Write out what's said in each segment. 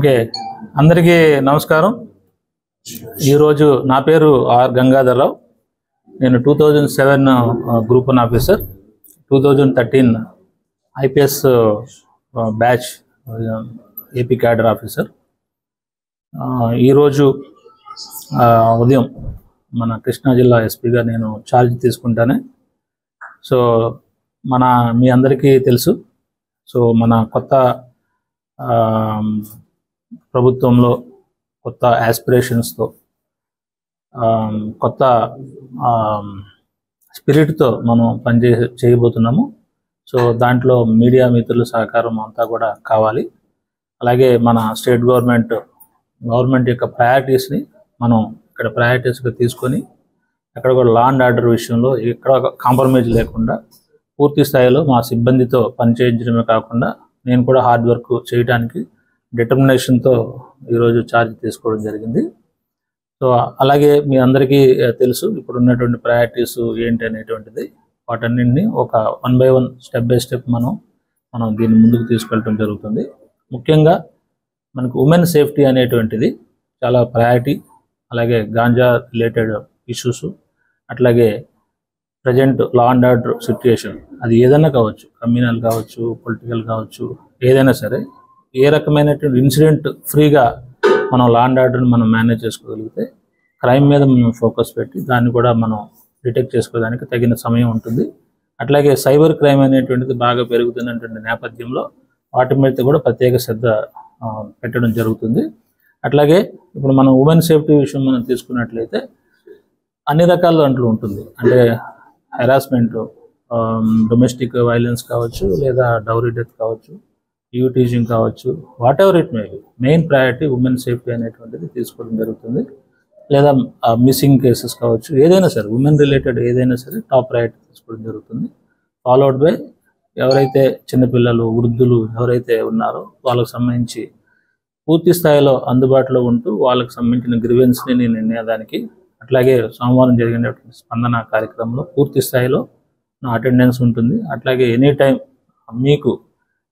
Okay, అందరికీ నమస్కారం. ఈరోజు నా పేరు ఆర్ గంగాధర్రావు. నేను 2007 group 1 officer, 2013 IPS batch AP cadre officer. ఈరోజు ఉదయం మన కృష్ణా జిల్లా ఎస్పీగా నేను ఛార్జ్ తీసుకుంటానే. సో మీ అందరికీ తెలుసు, సో మన కొత్త ప్రభుత్వంలో కొత్త యాస్పిరేషన్స్తో కొత్త స్పిరిట్తో మనం చేయబోతున్నాము. సో దాంట్లో మీడియా మిత్రుల సహకారం అంతా కూడా కావాలి. అలాగే మన స్టేట్ గవర్నమెంట్ యొక్క ప్రయారిటీస్ని మనం ఇక్కడ ప్రయారిటీస్గా తీసుకొని అక్కడ కూడా లా అండ్ ఆర్డర్ విషయంలో ఎక్కడ కాంప్రమైజ్ లేకుండా పూర్తి స్థాయిలో మా సిబ్బందితో పనిచేయించడమే కాకుండా నేను కూడా హార్డ్ వర్క్ చేయడానికి డిటర్మినేషన్తో ఈరోజు ఛార్జ్ తీసుకోవడం జరిగింది. సో అలాగే మీ అందరికీ తెలుసు ఇప్పుడు ఉన్నటువంటి ప్రయారిటీస్ ఏంటి అనేటువంటిది. వాటన్నింటినీ ఒక 1 by 1 స్టెప్ బై స్టెప్ మనం దీన్ని ముందుకు తీసుకెళ్ళడం జరుగుతుంది. ముఖ్యంగా మనకు ఉమెన్ సేఫ్టీ అనేటువంటిది చాలా ప్రయారిటీ. అలాగే గాంజా రిలేటెడ్ ఇష్యూస్, అట్లాగే present law and order situation, అది ఏదైనా కావచ్చు, కమ్యూనల్ కావచ్చు, పొలిటికల్ కావచ్చు, ఏదైనా సరే ఏ రకమైనటువంటి ఇన్సిడెంట్ ఫ్రీగా మనం లా అండ్ ఆర్డర్ని మనం మేనేజ్ చేసుకోగలిగితే క్రైమ్ మీద మనం ఫోకస్ పెట్టి దాన్ని కూడా మనం డిటెక్ట్ చేసుకోవడానికి తగిన సమయం ఉంటుంది. అట్లాగే సైబర్ క్రైమ్ అనేటువంటిది బాగా పెరుగుతున్నటువంటి నేపథ్యంలో వాటి మీద కూడా ప్రత్యేక శ్రద్ధ పెట్టడం జరుగుతుంది. అట్లాగే ఇప్పుడు మనం ఉమెన్ సేఫ్టీ విషయం మనం తీసుకున్నట్లయితే అన్ని రకాల దాంట్లో ఉంటుంది. అంటే హెరాస్మెంట్, డొమెస్టిక్ వైలెన్స్ కావచ్చు, లేదా డౌరీ డెత్ కావచ్చు, టీజింగ్ కావచ్చు, what ever it may be, main priority women safety అనేటువంటిది తీసుకోవడం జరుగుతుంది. లేదా మిస్సింగ్ కేసెస్ కావచ్చు, ఏదైనా సరే ఉమెన్ రిలేటెడ్ ఏదైనా సరే టాప్ ప్రయారిటీ తీసుకోవడం జరుగుతుంది. ఫాలోడ్ బై ఎవరైతే చిన్నపిల్లలు, వృద్ధులు ఎవరైతే ఉన్నారో వాళ్ళకి సంబంధించి పూర్తి స్థాయిలో అందుబాటులో ఉంటూ వాళ్ళకి సంబంధించిన గ్రీవెన్స్ని నేను నిర్ణయానికి, అట్లాగే సోమవారం జరిగినటువంటి స్పందన కార్యక్రమంలో పూర్తి స్థాయిలో నా అటెండెన్స్ ఉంటుంది. అట్లాగే ఎనీ టైం మీకు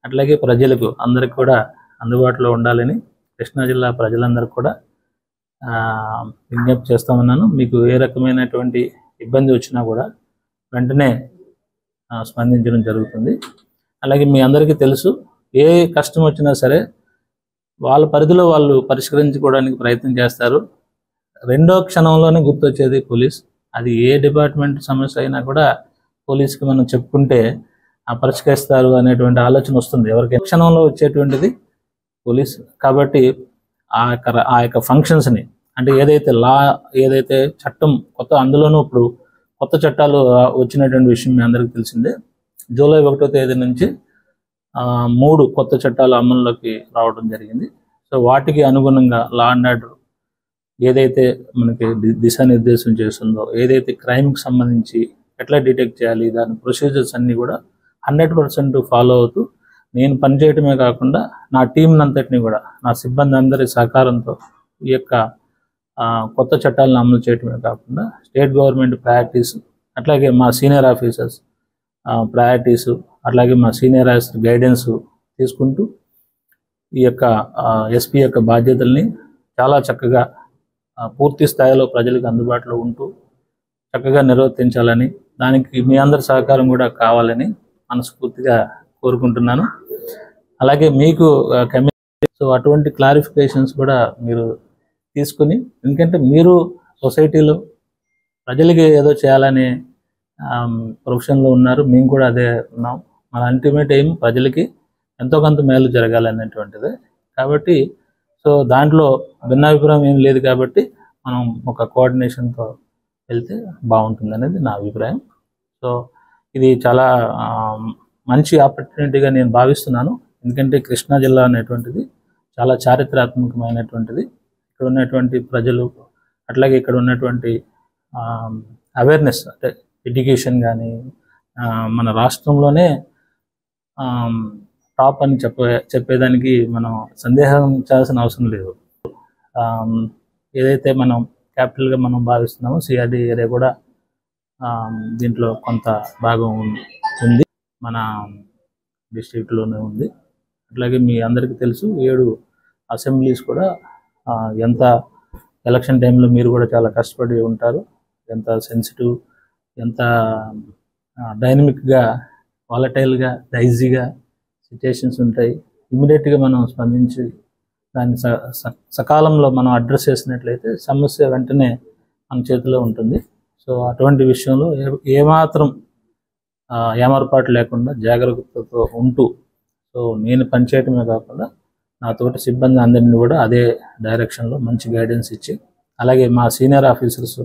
అట్లాగే ప్రజలకు అందరికి కూడా అందుబాటులో ఉండాలని కృష్ణా జిల్లా ప్రజలందరికీ కూడా విజ్ఞప్తి చేస్తూ ఉన్నాను. మీకు ఏ రకమైనటువంటి ఇబ్బంది వచ్చినా కూడా వెంటనే స్పందించడం జరుగుతుంది. అలాగే మీ అందరికీ తెలుసు, ఏ కష్టం వచ్చినా సరే వాళ్ళ పరిధిలో వాళ్ళు పరిష్కరించుకోవడానికి ప్రయత్నం చేస్తారు. రెండో క్షణంలోనే గుర్తొచ్చేది పోలీస్. అది ఏ డిపార్ట్మెంట్ సమస్య అయినా కూడా పోలీస్కి మనం చెప్పుకుంటే పరిష్కరిస్తారు అనేటువంటి ఆలోచన వస్తుంది ఎవరికి. క్షణంలో వచ్చేటువంటిది పోలీస్. కాబట్టి ఆ యొక్క ఫంక్షన్స్ని, అంటే ఏదైతే చట్టం కొత్త, అందులోనూ ఇప్పుడు కొత్త చట్టాలు వచ్చినటువంటి విషయం మీ అందరికీ తెలిసిందే. జూలై 1వ తేదీ నుంచి 3 కొత్త చట్టాలు అమల్లోకి రావడం జరిగింది. సో వాటికి అనుగుణంగా లా అండ్ ఆర్డర్ ఏదైతే మనకి దిశానిర్దేశం చేస్తుందో, ఏదైతే క్రైమ్కి సంబంధించి ఎట్లా డిటెక్ట్ చేయాలి, దాని ప్రొసీజర్స్ అన్నీ కూడా 100% ఫాలో అవుతూ నేను పనిచేయటమే కాకుండా నా టీంని అంతటినీ కూడా, నా సిబ్బంది అందరి సహకారంతో ఈ యొక్క కొత్త చట్టాలను అమలు చేయటమే కాకుండా స్టేట్ గవర్నమెంట్ ప్రయారిటీస్, అట్లాగే మా సీనియర్ ఆఫీసర్స్ ప్రయారిటీస్, అట్లాగే మా సీనియర్ ఆఫీసర్ గైడెన్స్ తీసుకుంటూ ఈ యొక్క ఎస్పీ యొక్క బాధ్యతల్ని చాలా చక్కగా పూర్తి స్థాయిలో ప్రజలకు అందుబాటులో ఉంటూ చక్కగా నిర్వర్తించాలని, దానికి మీ అందరి సహకారం కూడా కావాలని మనస్ఫూర్తిగా కోరుకుంటున్నాను. అలాగే మీకు సో అటువంటి క్లారిఫికేషన్స్ కూడా మీరు తీసుకుని, ఎందుకంటే మీరు సొసైటీలో ప్రజలకి ఏదో చేయాలనే ప్రొఫెషన్లో ఉన్నారు, మేము కూడా అదే ఉన్నాం. మన అల్టిమేట్ ఎయిమ్ ప్రజలకి ఎంతో కొంత మేలు జరగాలనేటువంటిదే. కాబట్టి సో దాంట్లో భిన్నాభిప్రాయం ఏం లేదు. కాబట్టి మనం ఒక కోఆర్డినేషన్తో వెళ్తే బాగుంటుంది అనేది నా అభిప్రాయం. సో ఇది చాలా మంచి ఆపర్చునిటీగా నేను భావిస్తున్నాను. ఎందుకంటే కృష్ణా జిల్లా అనేటువంటిది చాలా చారిత్రాత్మకమైనటువంటిది. ఇక్కడ ఉన్నటువంటి ప్రజలు, అట్లాగే ఇక్కడ ఉన్నటువంటి అవేర్నెస్, అంటే ఎడ్యుకేషన్ కానీ మన రాష్ట్రంలోనే టాప్ అని చెప్పేదానికి మనం సందేహించాల్సిన అవసరం లేదు. ఏదైతే మనం క్యాపిటల్గా మనం భావిస్తున్నామో సిఆర్డి ఏరియా కూడా దీంట్లో కొంత భాగం ఉంది, మన డిస్ట్రిక్ట్లోనే ఉంది. అట్లాగే మీ అందరికీ తెలుసు 7 అసెంబ్లీస్ కూడా ఎంత ఎలక్షన్ టైంలో మీరు కూడా చాలా కష్టపడి ఉంటారు, ఎంత సెన్సిటివ్, ఎంత డైనమిక్గా, వాలటైల్గా, డైజీగా సిచ్యుయేషన్స్ ఉంటాయి. ఇమీడియట్గా మనం స్పందించి దాన్ని సకాలంలో మనం అడ్రస్ చేసినట్లయితే సమస్య వెంటనే మన చేతిలో ఉంటుంది. సో అటువంటి విషయంలో ఏమాత్రం ఏమరపాటు లేకుండా జాగ్రత్తతో ఉంటూ, సో నేను పనిచేయటమే కాకుండా నాతోటి సిబ్బంది అందరినీ కూడా అదే డైరెక్షన్లో మంచి గైడెన్స్ ఇచ్చి, అలాగే మా సీనియర్ ఆఫీసర్స్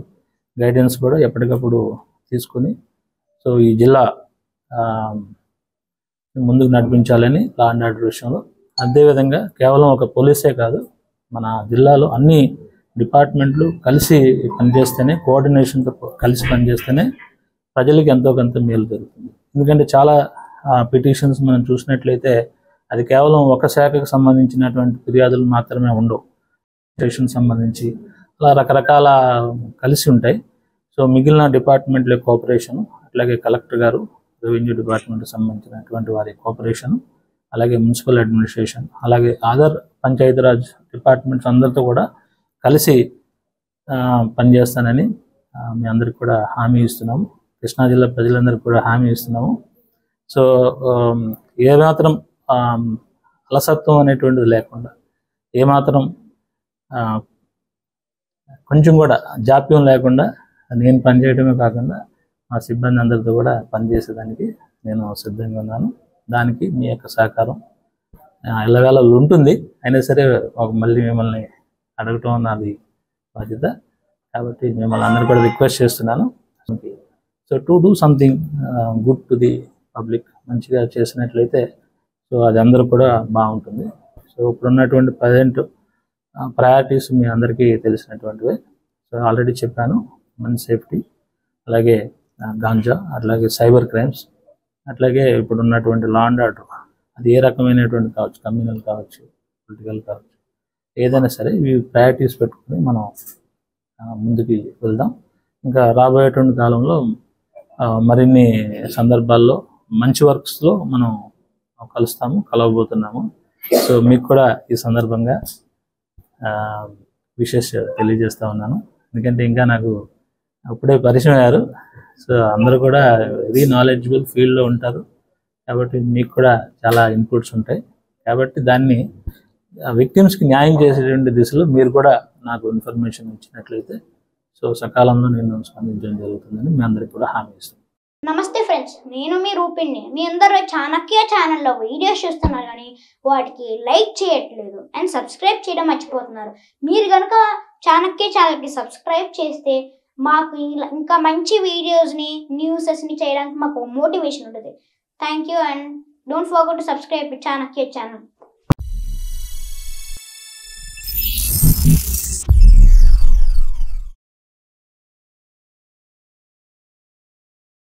గైడెన్స్ కూడా ఎప్పటికప్పుడు తీసుకుని, సో ఈ జిల్లా ముందుకు నడిపించాలని లా అండ్ ఆర్డర్ విషయంలో. అదేవిధంగా కేవలం ఒక పోలీసే కాదు, మన జిల్లాలో అన్ని డిపార్ట్మెంట్లు కలిసి పనిచేస్తేనే, కోఆర్డినేషన్తో కలిసి పనిచేస్తేనే ప్రజలకి ఎంతో కొంత మేలు జరుగుతుంది. ఎందుకంటే చాలా పిటిషన్స్ మనం చూసినట్లయితే అది కేవలం ఒక శాఖకు సంబంధించినటువంటి ఫిర్యాదులు మాత్రమే ఉండవు, స్టేషన్ సంబంధించి అలా రకరకాల కలిసి ఉంటాయి. సో మిగిలిన డిపార్ట్మెంట్ల కోఆపరేషను, అట్లాగే కలెక్టర్ గారు, రెవెన్యూ డిపార్ట్మెంట్కి సంబంధించినటువంటి వారి కోఆపరేషను, అలాగే మున్సిపల్ అడ్మినిస్ట్రేషన్, అలాగే అదర్ పంచాయతీరాజ్ డిపార్ట్మెంట్స్ అందరితో కూడా కలిసి పనిచేస్తానని మీ అందరికి కూడా హామీ ఇస్తున్నాము. కృష్ణా జిల్లా ప్రజలందరికీ కూడా హామీ ఇస్తున్నాము. సో ఏమాత్రం అలసత్వం అనేటువంటిది లేకుండా, ఏమాత్రం కొంచెం కూడా జాప్యం లేకుండా నేను పనిచేయడమే కాకుండా మా సిబ్బంది అందరితో కూడా పనిచేసేదానికి నేను సిద్ధంగా ఉన్నాను. దానికి మీ యొక్క సహకారం ఎల్లవేళ ఉంటుంది. అయినా సరే మళ్ళీ మిమ్మల్ని అడగటం నాది బాధ్యత, కాబట్టి మిమ్మల్ని అందరూ కూడా రిక్వెస్ట్ చేస్తున్నాను. So to do something good to the public, మంచిగా చేసినట్లయితే సో అది అందరూ కూడా బాగుంటుంది. సో ఇప్పుడున్నటువంటి ప్రజెంట్ ప్రయారిటీస్ మీ అందరికీ తెలిసినటువంటివే. సో ఆల్రెడీ చెప్పాను, మన సేఫ్టీ, అలాగే గాంజా, అట్లాగే సైబర్ క్రైమ్స్, అట్లాగే ఇప్పుడున్నటువంటి లా అండ్ ఆర్డర్, అది ఏ రకమైనటువంటి కావచ్చు, కమ్యూనల్ కావచ్చు, పొలిటికల్ కావచ్చు, ఏదైనా సరే ఇవి ప్రయారిటీస్ పెట్టుకుని మనం ముందుకు వెళ్దాం. ఇంకా రాబోయేటువంటి కాలంలో మరిన్ని సందర్భాల్లో మంచి వర్క్స్లో మనం కలవబోతున్నాము. సో మీకు కూడా ఈ సందర్భంగా విషెస్ తెలియజేస్తూ ఉన్నాను. ఎందుకంటే ఇంకా నాకు అప్పుడే పరిచయం అయ్యారు. సో అందరూ కూడా వెరీ నాలెడ్జబుల్ ఫీల్డ్లో ఉంటారు, కాబట్టి మీకు కూడా చాలా ఇన్పుట్స్ ఉంటాయి. కాబట్టి దాన్ని విక్టిమ్స్కి న్యాయం చేసేటువంటి దిశలో మీరు కూడా నాకు ఇన్ఫర్మేషన్ ఇచ్చినట్లయితే సో సకాలంలో నేను స్పందించడం జరుగుతుందని మీ అందరికీ కూడా హామీ ఇస్తాను. నమస్తే ఫ్రెండ్స్, నేను మీ రూపిణ్ణి. మీ అందరూ చాణక్య ఛానల్లో వీడియోస్ చూస్తున్నారు కానీ వాటికి లైక్ చేయట్లేదు అండ్ సబ్స్క్రైబ్ చేయడం మర్చిపోతున్నారు. మీరు కనుక చాణక్య ఛానల్కి సబ్స్క్రైబ్ చేస్తే మాకు ఇంకా మంచి వీడియోస్ని, న్యూసెస్ని చేయడానికి మాకు మోటివేషన్ ఉంటుంది. Thank you and don't forget to subscribe Chanakya channel.